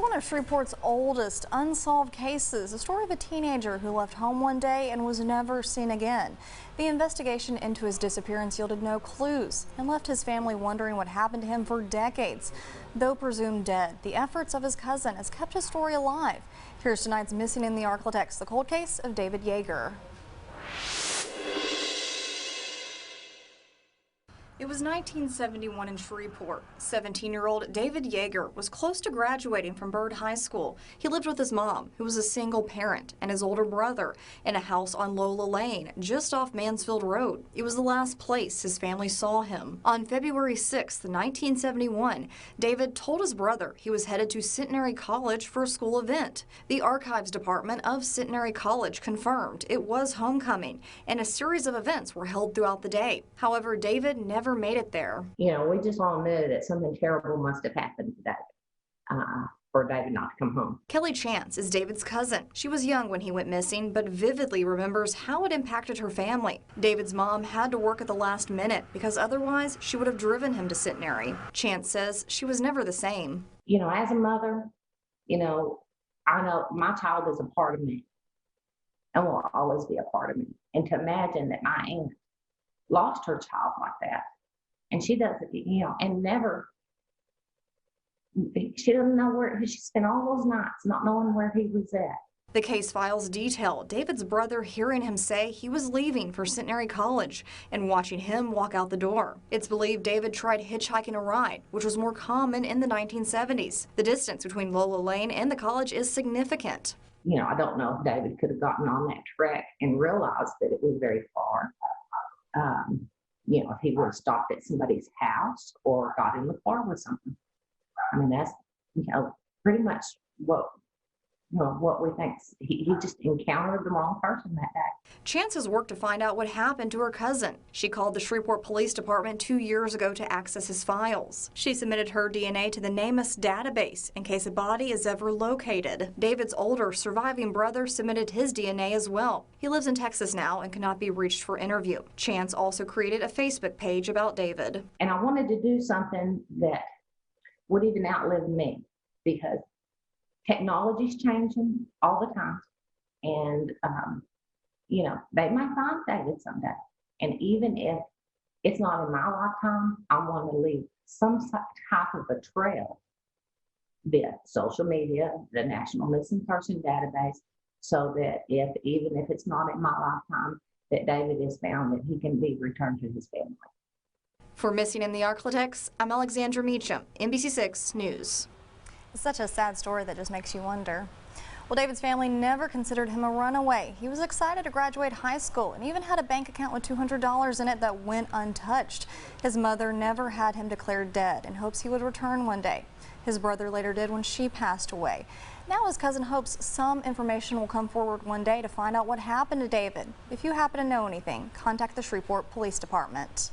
one of Shreveport's oldest unsolved cases, the story of a teenager who left home one day and was never seen again. The investigation into his disappearance yielded no clues and left his family wondering what happened to him for decades. Though presumed dead, the efforts of his cousin has kept his story alive. Here's tonight's Missing in the ArkLaTex, the cold case of David Yeager. It was 1971 in Shreveport. 17-year-old David Yeager was close to graduating from Byrd High School. He lived with his mom, who was a single parent, and his older brother in a house on Lola Lane, just off Mansfield Road. It was the last place his family saw him. On February 6, 1971, David told his brother he was headed to Centenary College for a school event. The Archives Department of Centenary College confirmed it was homecoming, and a series of events were held throughout the day. However, David never made it there. You know, we just all knew that something terrible must have happened today for David not to come home. Kelly Chance is David's cousin. She was young when he went missing, but vividly remembers how it impacted her family. David's mom had to work at the last minute because otherwise she would have driven him to Centenary. Chance says she was never the same. You know, as a mother, you know, I know my child is a part of me and will always be a part of me. And to imagine that my aunt lost her child like that, and she does it, you know, and never, she doesn't know where, she spent all those nights not knowing where he was at. The case files detail David's brother hearing him say he was leaving for Centenary College and watching him walk out the door. It's believed David tried hitchhiking a ride, which was more common in the 1970s. The distance between Lola Lane and the college is significant. You know, I don't know if David could have gotten on that track and realized that it was very far. You know, if he would have stopped at somebody's house or got in the car with something. I mean, that's, you know, pretty much what we think. He just encountered the wrong person that day. Chance has worked to find out what happened to her cousin. She called the Shreveport Police Department 2 years ago to access his files. She submitted her DNA to the NamUs database in case a body is ever located. David's older surviving brother submitted his DNA as well. He lives in Texas now and cannot be reached for interview. Chance also created a Facebook page about David. And I wanted to do something that would even outlive me, because technology's changing all the time, and you know, they might find David someday. And even if it's not in my lifetime, I want to leave some type of a trail via social media, the National Missing Person Database, so that even if it's not in my lifetime, that David is found, that he can be returned to his family. For Missing in the ArkLaTex, I'm Alexandra Meacham, NBC6 News. It's such a sad story that just makes you wonder. Well, David's family never considered him a runaway. He was excited to graduate high school and even had a bank account with $200 in it that went untouched. His mother never had him declared dead in hopes he would return one day. His brother later did when she passed away. Now his cousin hopes some information will come forward one day to find out what happened to David. If you happen to know anything, contact the Shreveport Police Department.